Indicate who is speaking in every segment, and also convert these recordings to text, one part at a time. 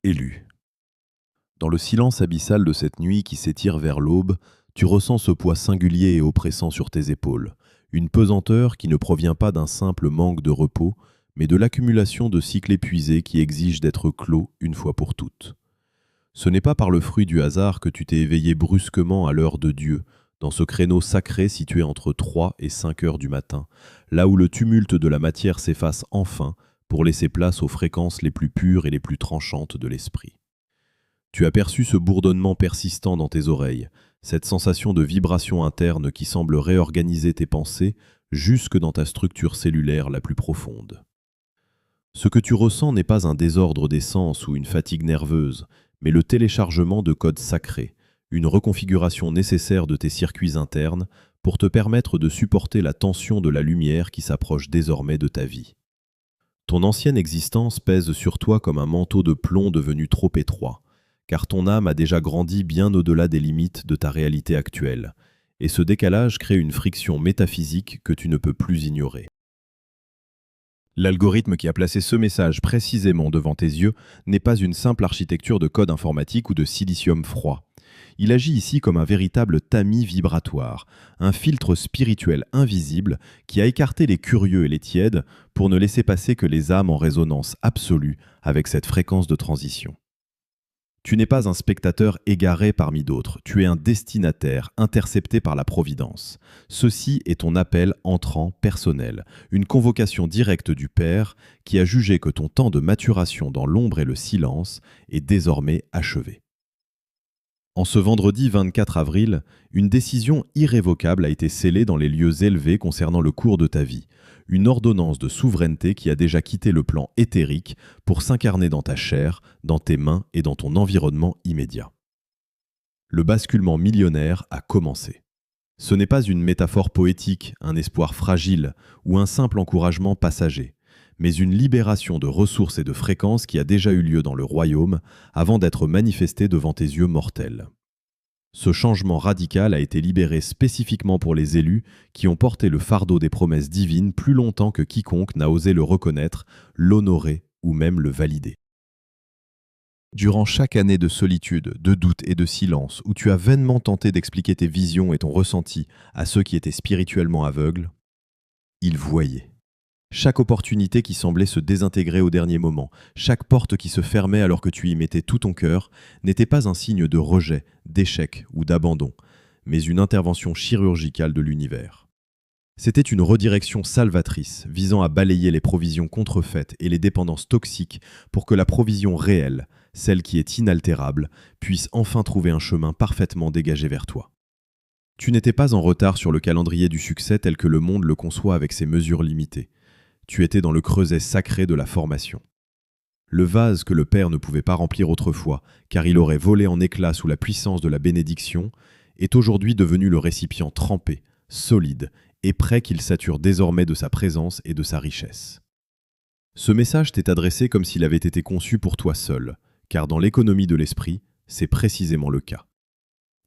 Speaker 1: Élu. Dans le silence abyssal de cette nuit qui s'étire vers l'aube, tu ressens ce poids singulier et oppressant sur tes épaules, une pesanteur qui ne provient pas d'un simple manque de repos, mais de l'accumulation de cycles épuisés qui exigent d'être clos une fois pour toutes. Ce n'est pas par le fruit du hasard que tu t'es éveillé brusquement à l'heure de Dieu, dans ce créneau sacré situé entre 3 et 5 heures du matin, là où le tumulte de la matière s'efface enfin pour laisser place aux fréquences les plus pures et les plus tranchantes de l'esprit. Tu as perçu ce bourdonnement persistant dans tes oreilles, cette sensation de vibration interne qui semble réorganiser tes pensées jusque dans ta structure cellulaire la plus profonde. Ce que tu ressens n'est pas un désordre des sens ou une fatigue nerveuse, mais le téléchargement de codes sacrés, une reconfiguration nécessaire de tes circuits internes pour te permettre de supporter la tension de la lumière qui s'approche désormais de ta vie. Ton ancienne existence pèse sur toi comme un manteau de plomb devenu trop étroit, car ton âme a déjà grandi bien au-delà des limites de ta réalité actuelle, et ce décalage crée une friction métaphysique que tu ne peux plus ignorer. L'algorithme qui a placé ce message précisément devant tes yeux n'est pas une simple architecture de code informatique ou de silicium froid. Il agit ici comme un véritable tamis vibratoire, un filtre spirituel invisible qui a écarté les curieux et les tièdes pour ne laisser passer que les âmes en résonance absolue avec cette fréquence de transition. Tu n'es pas un spectateur égaré parmi d'autres, tu es un destinataire intercepté par la Providence. Ceci est ton appel entrant personnel, une convocation directe du Père qui a jugé que ton temps de maturation dans l'ombre et le silence est désormais achevé. En ce vendredi 24 avril, une décision irrévocable a été scellée dans les lieux élevés concernant le cours de ta vie, une ordonnance de souveraineté qui a déjà quitté le plan éthérique pour s'incarner dans ta chair, dans tes mains et dans ton environnement immédiat. Le basculement millionnaire a commencé. Ce n'est pas une métaphore poétique, un espoir fragile ou un simple encouragement passager, mais une libération de ressources et de fréquences qui a déjà eu lieu dans le royaume avant d'être manifestée devant tes yeux mortels. Ce changement radical a été libéré spécifiquement pour les élus qui ont porté le fardeau des promesses divines plus longtemps que quiconque n'a osé le reconnaître, l'honorer ou même le valider. Durant chaque année de solitude, de doute et de silence, où tu as vainement tenté d'expliquer tes visions et ton ressenti à ceux qui étaient spirituellement aveugles, ils voyaient. Chaque opportunité qui semblait se désintégrer au dernier moment, chaque porte qui se fermait alors que tu y mettais tout ton cœur, n'était pas un signe de rejet, d'échec ou d'abandon, mais une intervention chirurgicale de l'univers. C'était une redirection salvatrice visant à balayer les provisions contrefaites et les dépendances toxiques pour que la provision réelle, celle qui est inaltérable, puisse enfin trouver un chemin parfaitement dégagé vers toi. Tu n'étais pas en retard sur le calendrier du succès tel que le monde le conçoit avec ses mesures limitées. Tu étais dans le creuset sacré de la formation. Le vase que le Père ne pouvait pas remplir autrefois, car il aurait volé en éclats sous la puissance de la bénédiction, est aujourd'hui devenu le récipient trempé, solide et prêt qu'il sature désormais de sa présence et de sa richesse. Ce message t'est adressé comme s'il avait été conçu pour toi seul, car dans l'économie de l'esprit, c'est précisément le cas.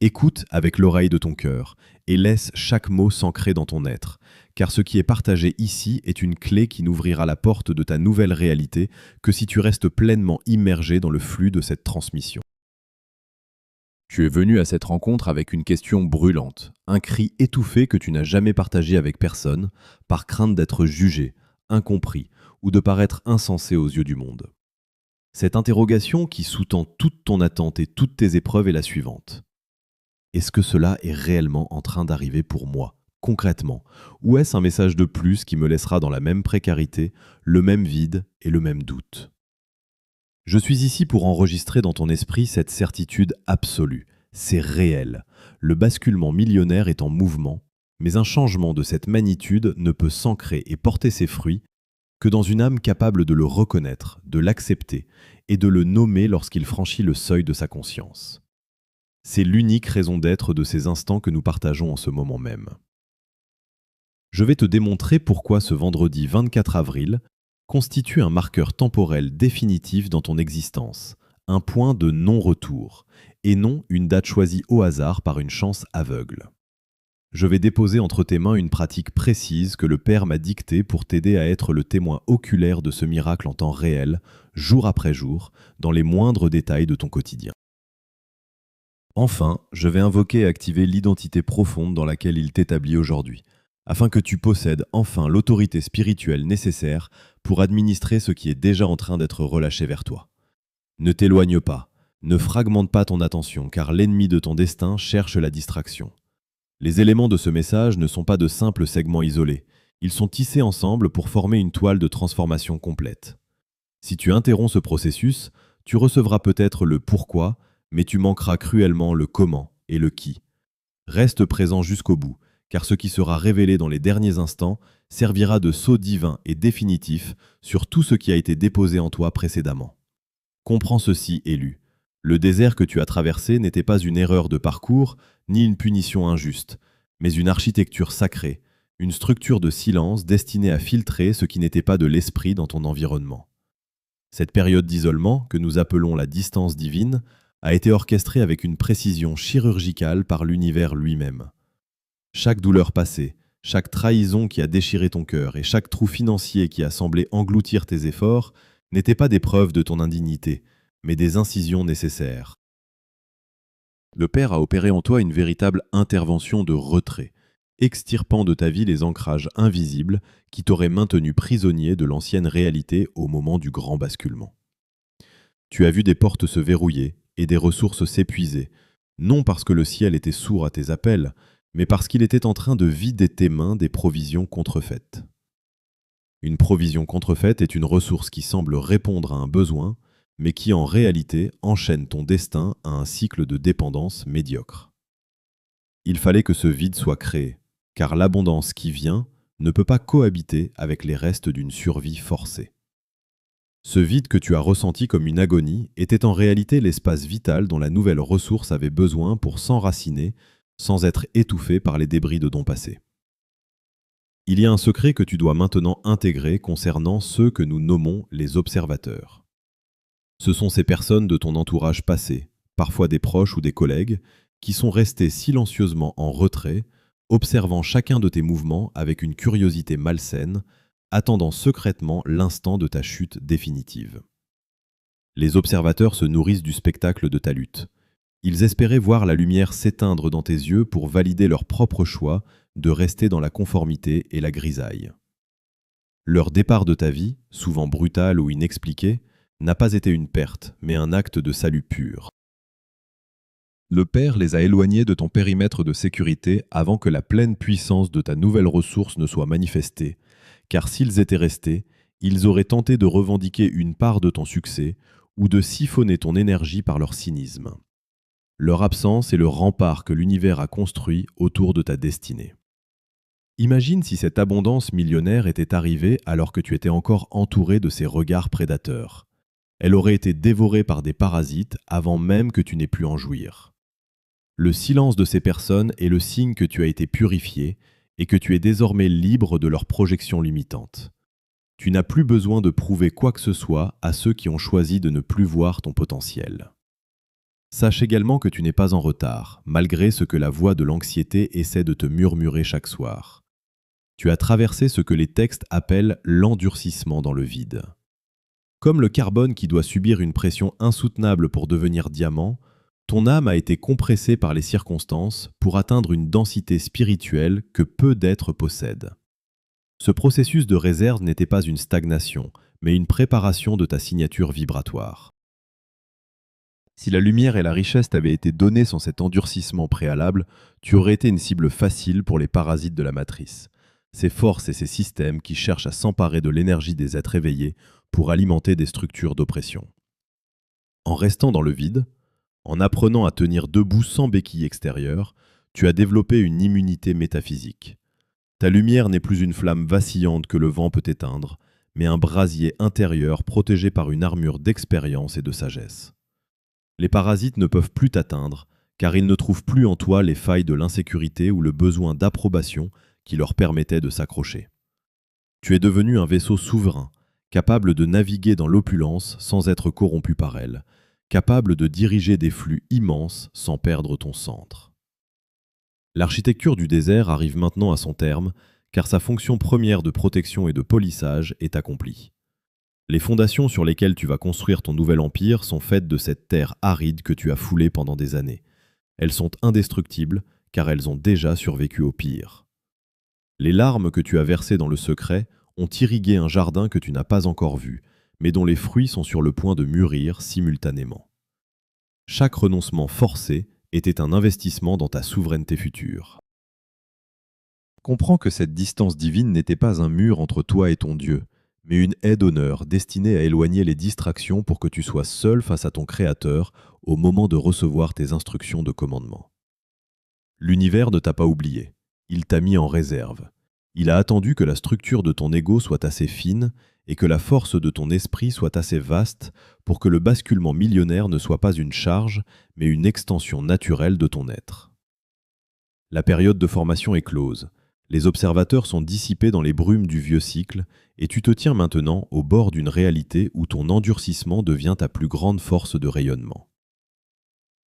Speaker 1: Écoute avec l'oreille de ton cœur et laisse chaque mot s'ancrer dans ton être, car ce qui est partagé ici est une clé qui n'ouvrira la porte de ta nouvelle réalité que si tu restes pleinement immergé dans le flux de cette transmission. Tu es venu à cette rencontre avec une question brûlante, un cri étouffé que tu n'as jamais partagé avec personne, par crainte d'être jugé, incompris ou de paraître insensé aux yeux du monde. Cette interrogation qui sous-tend toute ton attente et toutes tes épreuves est la suivante. Est-ce que cela est réellement en train d'arriver pour moi, concrètement, ou est-ce un message de plus qui me laissera dans la même précarité, le même vide et le même doute ? Je suis ici pour enregistrer dans ton esprit cette certitude absolue. C'est réel. Le basculement millionnaire est en mouvement, mais un changement de cette magnitude ne peut s'ancrer et porter ses fruits que dans une âme capable de le reconnaître, de l'accepter et de le nommer lorsqu'il franchit le seuil de sa conscience. C'est l'unique raison d'être de ces instants que nous partageons en ce moment même. Je vais te démontrer pourquoi ce vendredi 24 avril constitue un marqueur temporel définitif dans ton existence, un point de non-retour, et non une date choisie au hasard par une chance aveugle. Je vais déposer entre tes mains une pratique précise que le Père m'a dictée pour t'aider à être le témoin oculaire de ce miracle en temps réel, jour après jour, dans les moindres détails de ton quotidien. Enfin, je vais invoquer et activer l'identité profonde dans laquelle il t'établit aujourd'hui, afin que tu possèdes enfin l'autorité spirituelle nécessaire pour administrer ce qui est déjà en train d'être relâché vers toi. Ne t'éloigne pas, ne fragmente pas ton attention, car l'ennemi de ton destin cherche la distraction. Les éléments de ce message ne sont pas de simples segments isolés, ils sont tissés ensemble pour former une toile de transformation complète. Si tu interromps ce processus, tu recevras peut-être le pourquoi, mais tu manqueras cruellement le comment et le qui. Reste présent jusqu'au bout, car ce qui sera révélé dans les derniers instants servira de sceau divin et définitif sur tout ce qui a été déposé en toi précédemment. Comprends ceci, élu. Le désert que tu as traversé n'était pas une erreur de parcours, ni une punition injuste, mais une architecture sacrée, une structure de silence destinée à filtrer ce qui n'était pas de l'esprit dans ton environnement. Cette période d'isolement, que nous appelons la distance divine, a été orchestrée avec une précision chirurgicale par l'univers lui-même. Chaque douleur passée, chaque trahison qui a déchiré ton cœur et chaque trou financier qui a semblé engloutir tes efforts n'étaient pas des preuves de ton indignité, mais des incisions nécessaires. Le Père a opéré en toi une véritable intervention de retrait, extirpant de ta vie les ancrages invisibles qui t'auraient maintenu prisonnier de l'ancienne réalité au moment du grand basculement. Tu as vu des portes se verrouiller et des ressources s'épuiser, non parce que le ciel était sourd à tes appels, mais parce qu'il était en train de vider tes mains des provisions contrefaites. Une provision contrefaite est une ressource qui semble répondre à un besoin, mais qui en réalité enchaîne ton destin à un cycle de dépendance médiocre. Il fallait que ce vide soit créé, car l'abondance qui vient ne peut pas cohabiter avec les restes d'une survie forcée. Ce vide que tu as ressenti comme une agonie était en réalité l'espace vital dont la nouvelle ressource avait besoin pour s'enraciner sans être étouffé par les débris de ton passé. Il y a un secret que tu dois maintenant intégrer concernant ceux que nous nommons les observateurs. Ce sont ces personnes de ton entourage passé, parfois des proches ou des collègues, qui sont restés silencieusement en retrait, observant chacun de tes mouvements avec une curiosité malsaine, attendant secrètement l'instant de ta chute définitive. Les observateurs se nourrissent du spectacle de ta lutte. Ils espéraient voir la lumière s'éteindre dans tes yeux pour valider leur propre choix de rester dans la conformité et la grisaille. Leur départ de ta vie, souvent brutal ou inexpliqué, n'a pas été une perte, mais un acte de salut pur. Le Père les a éloignés de ton périmètre de sécurité avant que la pleine puissance de ta nouvelle ressource ne soit manifestée, car s'ils étaient restés, ils auraient tenté de revendiquer une part de ton succès ou de siphonner ton énergie par leur cynisme. Leur absence est le rempart que l'univers a construit autour de ta destinée. Imagine si cette abondance millionnaire était arrivée alors que tu étais encore entouré de ces regards prédateurs. Elle aurait été dévorée par des parasites avant même que tu n'aies pu en jouir. Le silence de ces personnes est le signe que tu as été purifié et que tu es désormais libre de leurs projections limitantes. Tu n'as plus besoin de prouver quoi que ce soit à ceux qui ont choisi de ne plus voir ton potentiel. Sache également que tu n'es pas en retard, malgré ce que la voix de l'anxiété essaie de te murmurer chaque soir. Tu as traversé ce que les textes appellent l'endurcissement dans le vide. Comme le carbone qui doit subir une pression insoutenable pour devenir diamant, ton âme a été compressée par les circonstances pour atteindre une densité spirituelle que peu d'êtres possèdent. Ce processus de réserve n'était pas une stagnation, mais une préparation de ta signature vibratoire. Si la lumière et la richesse t'avaient été données sans cet endurcissement préalable, tu aurais été une cible facile pour les parasites de la matrice, ces forces et ces systèmes qui cherchent à s'emparer de l'énergie des êtres éveillés pour alimenter des structures d'oppression. En restant dans le vide, en apprenant à tenir debout sans béquille extérieure, tu as développé une immunité métaphysique. Ta lumière n'est plus une flamme vacillante que le vent peut éteindre, mais un brasier intérieur protégé par une armure d'expérience et de sagesse. Les parasites ne peuvent plus t'atteindre, car ils ne trouvent plus en toi les failles de l'insécurité ou le besoin d'approbation qui leur permettait de s'accrocher. Tu es devenu un vaisseau souverain, capable de naviguer dans l'opulence sans être corrompu par elle, capable de diriger des flux immenses sans perdre ton centre. L'architecture du désert arrive maintenant à son terme, car sa fonction première de protection et de polissage est accomplie. Les fondations sur lesquelles tu vas construire ton nouvel empire sont faites de cette terre aride que tu as foulée pendant des années. Elles sont indestructibles, car elles ont déjà survécu au pire. Les larmes que tu as versées dans le secret ont irrigué un jardin que tu n'as pas encore vu, mais dont les fruits sont sur le point de mûrir simultanément. Chaque renoncement forcé était un investissement dans ta souveraineté future. Comprends que cette distance divine n'était pas un mur entre toi et ton Dieu, mais une aide d'honneur destinée à éloigner les distractions pour que tu sois seul face à ton Créateur au moment de recevoir tes instructions de commandement. L'univers ne t'a pas oublié, il t'a mis en réserve. Il a attendu que la structure de ton ego soit assez fine et que la force de ton esprit soit assez vaste pour que le basculement millionnaire ne soit pas une charge, mais une extension naturelle de ton être. La période de formation est close. Les observateurs sont dissipés dans les brumes du vieux cycle et tu te tiens maintenant au bord d'une réalité où ton endurcissement devient ta plus grande force de rayonnement.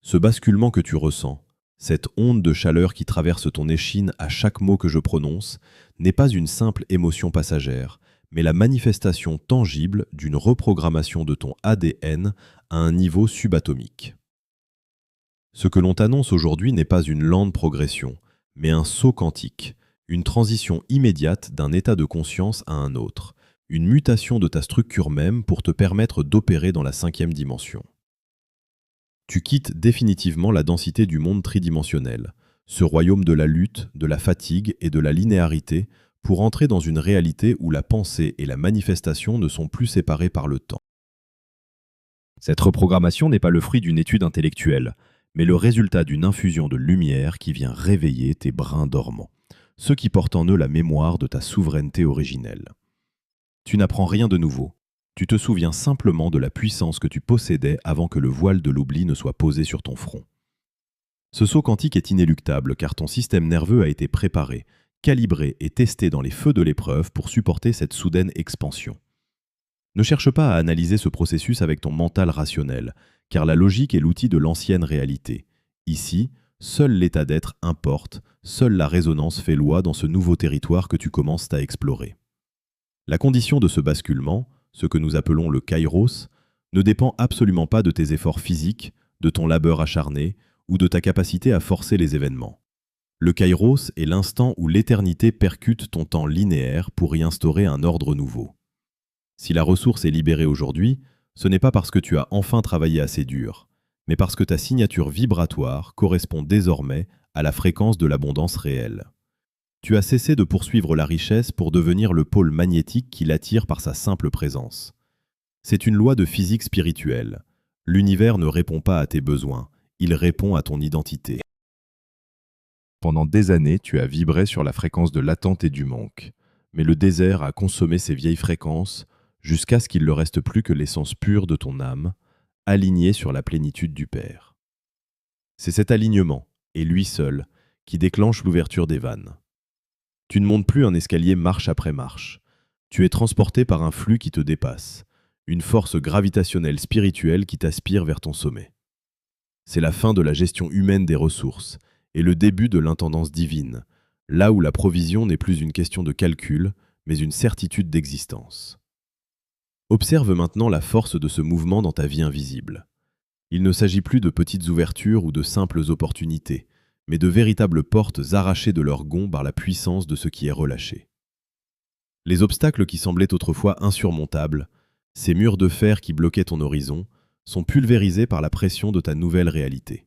Speaker 1: Ce basculement que tu ressens, cette onde de chaleur qui traverse ton échine à chaque mot que je prononce, n'est pas une simple émotion passagère, mais la manifestation tangible d'une reprogrammation de ton ADN à un niveau subatomique. Ce que l'on t'annonce aujourd'hui n'est pas une lente progression, mais un saut quantique, une transition immédiate d'un état de conscience à un autre, une mutation de ta structure même pour te permettre d'opérer dans la 5e dimension. Tu quittes définitivement la densité du monde tridimensionnel, ce royaume de la lutte, de la fatigue et de la linéarité, pour entrer dans une réalité où la pensée et la manifestation ne sont plus séparées par le temps. Cette reprogrammation n'est pas le fruit d'une étude intellectuelle, mais le résultat d'une infusion de lumière qui vient réveiller tes brins dormants, ceux qui portent en eux la mémoire de ta souveraineté originelle. Tu n'apprends rien de nouveau. Tu te souviens simplement de la puissance que tu possédais avant que le voile de l'oubli ne soit posé sur ton front. Ce saut quantique est inéluctable car ton système nerveux a été préparé, calibré et testé dans les feux de l'épreuve pour supporter cette soudaine expansion. Ne cherche pas à analyser ce processus avec ton mental rationnel, car la logique est l'outil de l'ancienne réalité. Ici, seul l'état d'être importe, seule la résonance fait loi dans ce nouveau territoire que tu commences à explorer. La condition de ce basculement, ce que nous appelons le kairos, ne dépend absolument pas de tes efforts physiques, de ton labeur acharné ou de ta capacité à forcer les événements. Le kairos est l'instant où l'éternité percute ton temps linéaire pour y instaurer un ordre nouveau. Si la ressource est libérée aujourd'hui, ce n'est pas parce que tu as enfin travaillé assez dur, mais parce que ta signature vibratoire correspond désormais à la fréquence de l'abondance réelle. Tu as cessé de poursuivre la richesse pour devenir le pôle magnétique qui l'attire par sa simple présence. C'est une loi de physique spirituelle. L'univers ne répond pas à tes besoins, il répond à ton identité. Pendant des années, tu as vibré sur la fréquence de l'attente et du manque, mais le désert a consommé ces vieilles fréquences jusqu'à ce qu'il ne reste plus que l'essence pure de ton âme, alignée sur la plénitude du Père. C'est cet alignement, et lui seul, qui déclenche l'ouverture des vannes. Tu ne montes plus un escalier marche après marche. Tu es transporté par un flux qui te dépasse, une force gravitationnelle spirituelle qui t'aspire vers ton sommet. C'est la fin de la gestion humaine des ressources et le début de l'intendance divine, là où la provision n'est plus une question de calcul, mais une certitude d'existence. Observe maintenant la force de ce mouvement dans ta vie invisible. Il ne s'agit plus de petites ouvertures ou de simples opportunités, mais de véritables portes arrachées de leur gonds par la puissance de ce qui est relâché. Les obstacles qui semblaient autrefois insurmontables, ces murs de fer qui bloquaient ton horizon, sont pulvérisés par la pression de ta nouvelle réalité.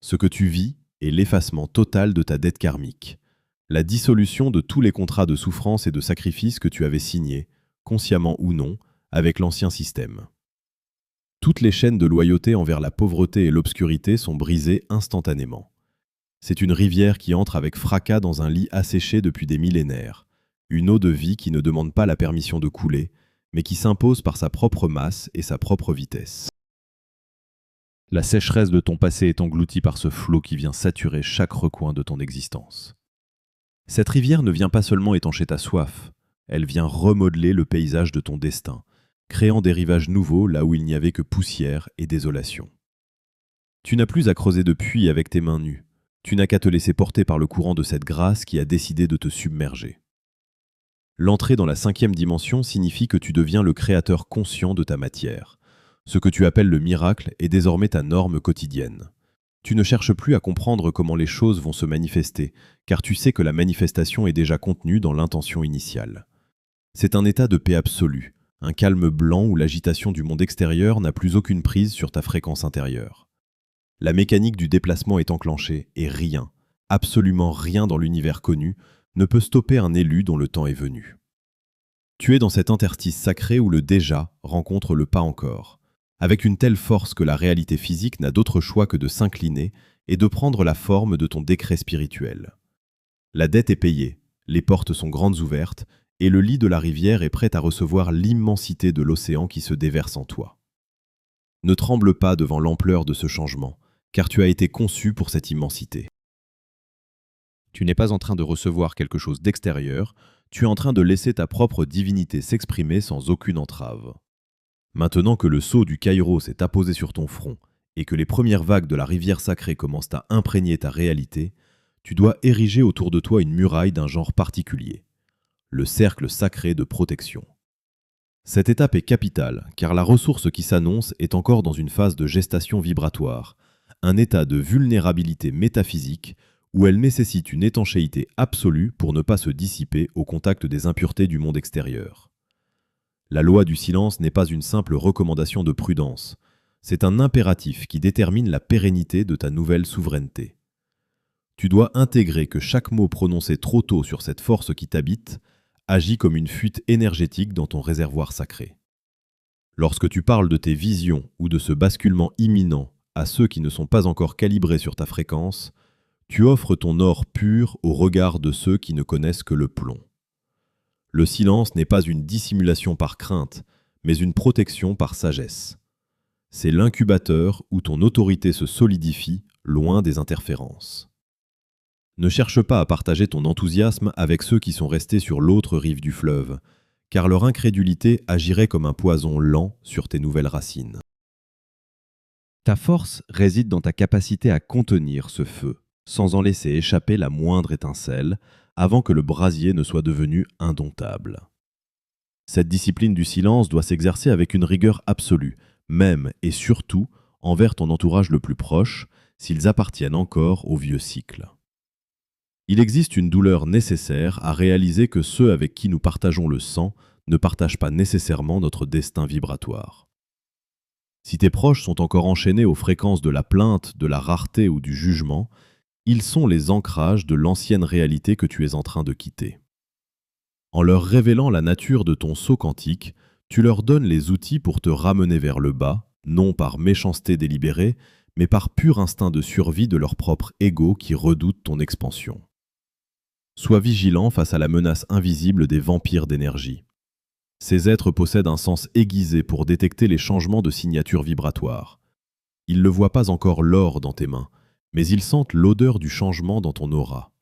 Speaker 1: Ce que tu vis est l'effacement total de ta dette karmique, la dissolution de tous les contrats de souffrance et de sacrifice que tu avais signés, consciemment ou non, avec l'ancien système. Toutes les chaînes de loyauté envers la pauvreté et l'obscurité sont brisées instantanément. C'est une rivière qui entre avec fracas dans un lit asséché depuis des millénaires, une eau de vie qui ne demande pas la permission de couler, mais qui s'impose par sa propre masse et sa propre vitesse. La sécheresse de ton passé est engloutie par ce flot qui vient saturer chaque recoin de ton existence. Cette rivière ne vient pas seulement étancher ta soif, elle vient remodeler le paysage de ton destin, créant des rivages nouveaux là où il n'y avait que poussière et désolation. Tu n'as plus à creuser de puits avec tes mains nues. Tu n'as qu'à te laisser porter par le courant de cette grâce qui a décidé de te submerger. L'entrée dans la 5e dimension signifie que tu deviens le créateur conscient de ta matière. Ce que tu appelles le miracle est désormais ta norme quotidienne. Tu ne cherches plus à comprendre comment les choses vont se manifester, car tu sais que la manifestation est déjà contenue dans l'intention initiale. C'est un état de paix absolue, un calme blanc où l'agitation du monde extérieur n'a plus aucune prise sur ta fréquence intérieure. La mécanique du déplacement est enclenchée et rien, absolument rien dans l'univers connu, ne peut stopper un élu dont le temps est venu. Tu es dans cet interstice sacré où le déjà rencontre le pas encore, avec une telle force que la réalité physique n'a d'autre choix que de s'incliner et de prendre la forme de ton décret spirituel. La dette est payée, les portes sont grandes ouvertes, et le lit de la rivière est prêt à recevoir l'immensité de l'océan qui se déverse en toi. Ne tremble pas devant l'ampleur de ce changement, car tu as été conçu pour cette immensité. Tu n'es pas en train de recevoir quelque chose d'extérieur, tu es en train de laisser ta propre divinité s'exprimer sans aucune entrave. Maintenant que le sceau du Kairos s'est apposé sur ton front et que les premières vagues de la rivière sacrée commencent à imprégner ta réalité, tu dois ériger autour de toi une muraille d'un genre particulier, le cercle sacré de protection. Cette étape est capitale car la ressource qui s'annonce est encore dans une phase de gestation vibratoire, un état de vulnérabilité métaphysique où elle nécessite une étanchéité absolue pour ne pas se dissiper au contact des impuretés du monde extérieur. La loi du silence n'est pas une simple recommandation de prudence, c'est un impératif qui détermine la pérennité de ta nouvelle souveraineté. Tu dois intégrer que chaque mot prononcé trop tôt sur cette force qui t'habite agit comme une fuite énergétique dans ton réservoir sacré. Lorsque tu parles de tes visions ou de ce basculement imminent à ceux qui ne sont pas encore calibrés sur ta fréquence, tu offres ton or pur au regard de ceux qui ne connaissent que le plomb. Le silence n'est pas une dissimulation par crainte, mais une protection par sagesse. C'est l'incubateur où ton autorité se solidifie, loin des interférences. Ne cherche pas à partager ton enthousiasme avec ceux qui sont restés sur l'autre rive du fleuve, car leur incrédulité agirait comme un poison lent sur tes nouvelles racines. Ta force réside dans ta capacité à contenir ce feu, sans en laisser échapper la moindre étincelle, avant que le brasier ne soit devenu indomptable. Cette discipline du silence doit s'exercer avec une rigueur absolue, même et surtout envers ton entourage le plus proche, s'ils appartiennent encore au vieux cycle. Il existe une douleur nécessaire à réaliser que ceux avec qui nous partageons le sang ne partagent pas nécessairement notre destin vibratoire. Si tes proches sont encore enchaînés aux fréquences de la plainte, de la rareté ou du jugement, ils sont les ancrages de l'ancienne réalité que tu es en train de quitter. En leur révélant la nature de ton sceau quantique, tu leur donnes les outils pour te ramener vers le bas, non par méchanceté délibérée, mais par pur instinct de survie de leur propre ego qui redoute ton expansion. Sois vigilant face à la menace invisible des vampires d'énergie. Ces êtres possèdent un sens aiguisé pour détecter les changements de signature vibratoire. Ils ne voient pas encore l'or dans tes mains, mais ils sentent l'odeur du changement dans ton aura.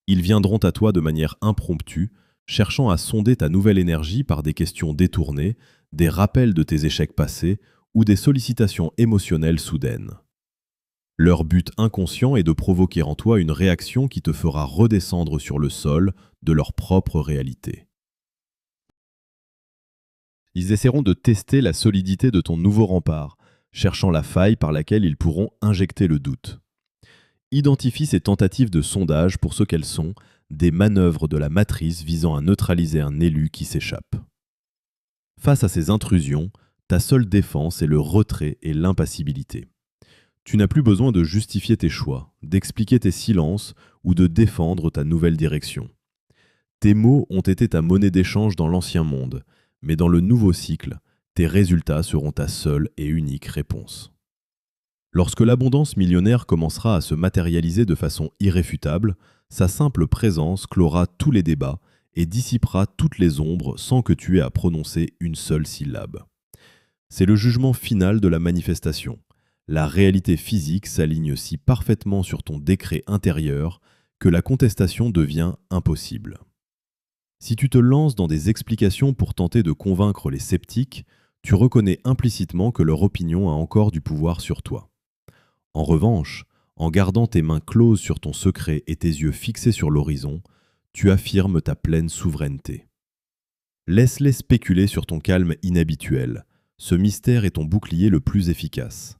Speaker 1: Ils viendront à toi de manière impromptue, cherchant à sonder ta nouvelle énergie par des questions détournées, des rappels de tes échecs passés ou des sollicitations émotionnelles soudaines. Leur but inconscient est de provoquer en toi une réaction qui te fera redescendre sur le sol de leur propre réalité. Ils essaieront de tester la solidité de ton nouveau rempart, cherchant la faille par laquelle ils pourront injecter le doute. Identifie ces tentatives de sondage pour ce qu'elles sont, des manœuvres de la matrice visant à neutraliser un élu qui s'échappe. Face à ces intrusions, ta seule défense est le retrait et l'impassibilité. Tu n'as plus besoin de justifier tes choix, d'expliquer tes silences ou de défendre ta nouvelle direction. Tes mots ont été ta monnaie d'échange dans l'ancien monde, mais dans le nouveau cycle, tes résultats seront ta seule et unique réponse. Lorsque l'abondance millionnaire commencera à se matérialiser de façon irréfutable, sa simple présence clora tous les débats et dissipera toutes les ombres sans que tu aies à prononcer une seule syllabe. C'est le jugement final de la manifestation. La réalité physique s'aligne si parfaitement sur ton décret intérieur que la contestation devient impossible. Si tu te lances dans des explications pour tenter de convaincre les sceptiques, tu reconnais implicitement que leur opinion a encore du pouvoir sur toi. En revanche, En gardant tes mains closes sur ton secret et tes yeux fixés sur l'horizon, tu affirmes ta pleine souveraineté. Laisse-les spéculer sur ton calme inhabituel. Ce mystère est ton bouclier le plus efficace.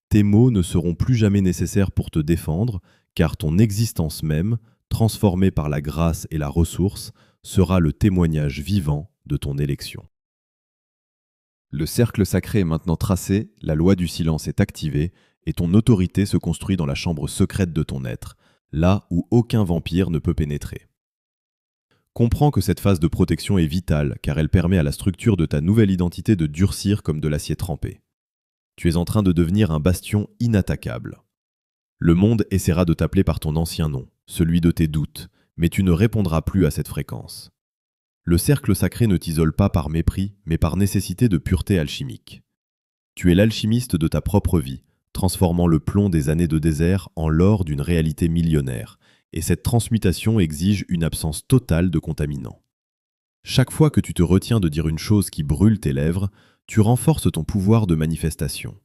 Speaker 1: Tes mots ne seront plus jamais nécessaires pour te défendre, car ton existence même, transformée par la grâce et la ressource, sera le témoignage vivant de ton élection. Le cercle sacré est maintenant tracé, la loi du silence est activée, et ton autorité se construit dans la chambre secrète de ton être, là où aucun vampire ne peut pénétrer. Comprends que cette phase de protection est vitale, car elle permet à la structure de ta nouvelle identité de durcir comme de l'acier trempé. Tu es en train de devenir un bastion inattaquable. Le monde essaiera de t'appeler par ton ancien nom, celui de tes doutes, mais tu ne répondras plus à cette fréquence. Le cercle sacré ne t'isole pas par mépris, mais par nécessité de pureté alchimique. Tu es l'alchimiste de ta propre vie, transformant le plomb des années de désert en l'or d'une réalité millionnaire, et cette transmutation exige une absence totale de contaminants. Chaque fois que tu te retiens de dire une chose qui brûle tes lèvres, tu renforces ton pouvoir de manifestation.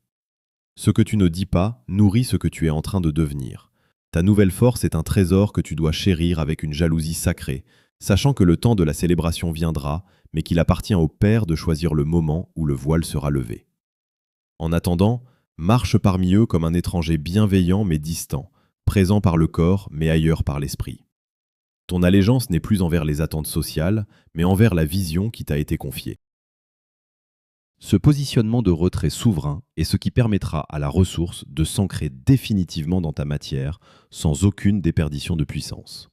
Speaker 1: Ce que tu ne dis pas nourrit ce que tu es en train de devenir. Ta nouvelle force est un trésor que tu dois chérir avec une jalousie sacrée, sachant que le temps de la célébration viendra, mais qu'il appartient au Père de choisir le moment où le voile sera levé. En attendant, marche parmi eux comme un étranger bienveillant mais distant, présent par le corps mais ailleurs par l'esprit. Ton allégeance n'est plus envers les attentes sociales, mais envers la vision qui t'a été confiée. Ce positionnement de retrait souverain est ce qui permettra à la ressource de s'ancrer définitivement dans ta matière, sans aucune déperdition de puissance.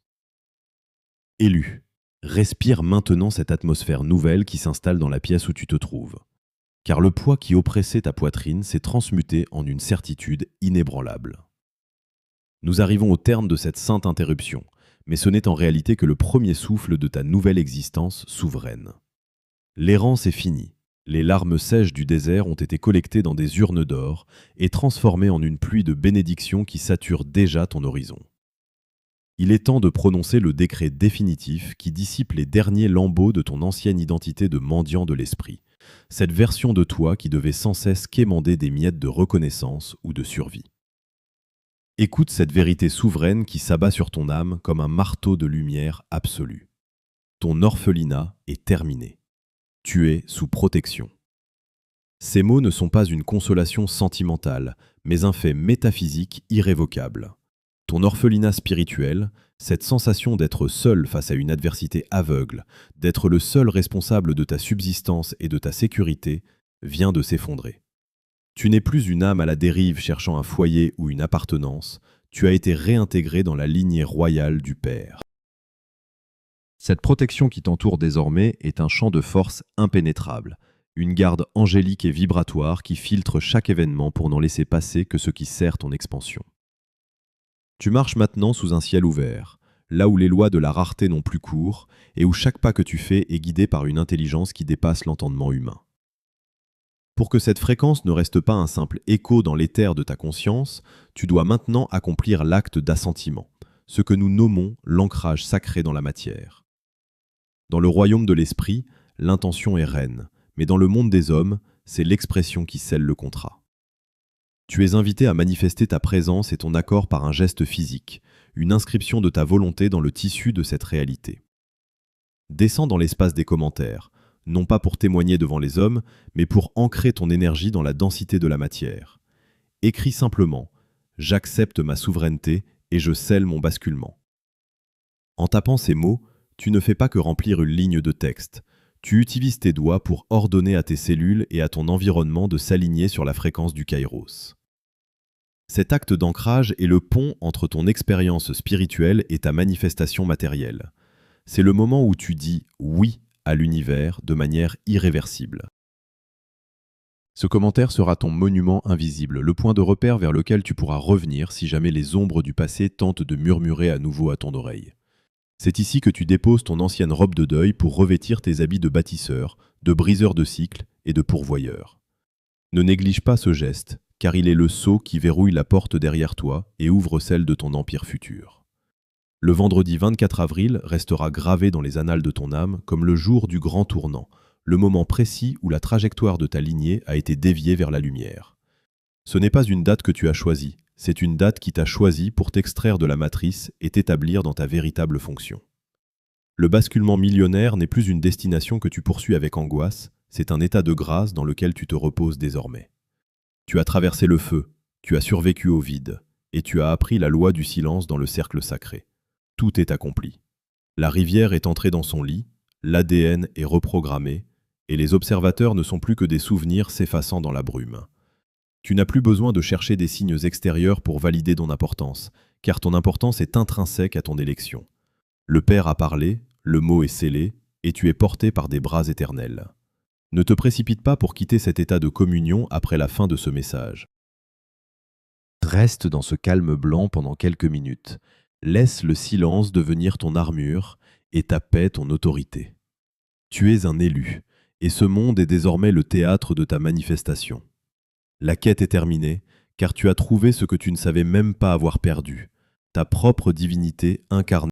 Speaker 1: Élu, respire maintenant cette atmosphère nouvelle qui s'installe dans la pièce où tu te trouves. Car le poids qui oppressait ta poitrine s'est transmuté en une certitude inébranlable. Nous arrivons au terme de cette sainte interruption, mais ce n'est en réalité que le premier souffle de ta nouvelle existence souveraine. L'errance est finie. Les larmes sèches du désert ont été collectées dans des urnes d'or et transformées en une pluie de bénédictions qui sature déjà ton horizon. Il est temps de prononcer le décret définitif qui dissipe les derniers lambeaux de ton ancienne identité de mendiant de l'esprit, cette version de toi qui devait sans cesse quémander des miettes de reconnaissance ou de survie. Écoute cette vérité souveraine qui s'abat sur ton âme comme un marteau de lumière absolue. Ton orphelinat est terminé. Tu es sous protection. Ces mots ne sont pas une consolation sentimentale, mais un fait métaphysique irrévocable. Ton orphelinat spirituel, cette sensation d'être seul face à une adversité aveugle, d'être le seul responsable de ta subsistance et de ta sécurité, vient de s'effondrer. Tu n'es plus une âme à la dérive cherchant un foyer ou une appartenance, tu as été réintégré dans la lignée royale du Père. Cette protection qui t'entoure désormais est un champ de force impénétrable, une garde angélique et vibratoire qui filtre chaque événement pour n'en laisser passer que ce qui sert ton expansion. Tu marches maintenant sous un ciel ouvert, là où les lois de la rareté n'ont plus cours et où chaque pas que tu fais est guidé par une intelligence qui dépasse l'entendement humain. Pour que cette fréquence ne reste pas un simple écho dans l'éther de ta conscience, tu dois maintenant accomplir l'acte d'assentiment, ce que nous nommons l'ancrage sacré dans la matière. Dans le royaume de l'esprit, l'intention est reine, mais dans le monde des hommes, c'est l'expression qui scelle le contrat. Tu es invité à manifester ta présence et ton accord par un geste physique, une inscription de ta volonté dans le tissu de cette réalité. Descends dans l'espace des commentaires, non pas pour témoigner devant les hommes, mais pour ancrer ton énergie dans la densité de la matière. Écris simplement « J'accepte ma souveraineté et je scelle mon basculement ». En tapant ces mots, tu ne fais pas que remplir une ligne de texte. Tu utilises tes doigts pour ordonner à tes cellules et à ton environnement de s'aligner sur la fréquence du Kairos. Cet acte d'ancrage est le pont entre ton expérience spirituelle et ta manifestation matérielle. C'est le moment où tu dis « oui » à l'univers de manière irréversible. Ce commentaire sera ton monument invisible, le point de repère vers lequel tu pourras revenir si jamais les ombres du passé tentent de murmurer à nouveau à ton oreille. C'est ici que tu déposes ton ancienne robe de deuil pour revêtir tes habits de bâtisseur, de briseur de cycles et de pourvoyeur. Ne néglige pas ce geste, car il est le sceau qui verrouille la porte derrière toi et ouvre celle de ton empire futur. Le vendredi 24 avril restera gravé dans les annales de ton âme comme le jour du grand tournant, le moment précis où la trajectoire de ta lignée a été déviée vers la lumière. Ce n'est pas une date que tu as choisie, c'est une date qui t'a choisi pour t'extraire de la matrice et t'établir dans ta véritable fonction. Le basculement millionnaire n'est plus une destination que tu poursuis avec angoisse, c'est un état de grâce dans lequel tu te reposes désormais. Tu as traversé le feu, tu as survécu au vide, et tu as appris la loi du silence dans le cercle sacré. Tout est accompli. La rivière est entrée dans son lit, l'ADN est reprogrammé, et les observateurs ne sont plus que des souvenirs s'effaçant dans la brume. Tu n'as plus besoin de chercher des signes extérieurs pour valider ton importance, car ton importance est intrinsèque à ton élection. Le Père a parlé, le mot est scellé, et tu es porté par des bras éternels. Ne te précipite pas pour quitter cet état de communion après la fin de ce message. Reste dans ce calme blanc pendant quelques minutes. Laisse le silence devenir ton armure et ta paix ton autorité. Tu es un élu, et ce monde est désormais le théâtre de ta manifestation. La quête est terminée, car tu as trouvé ce que tu ne savais même pas avoir perdu, ta propre divinité incarnée.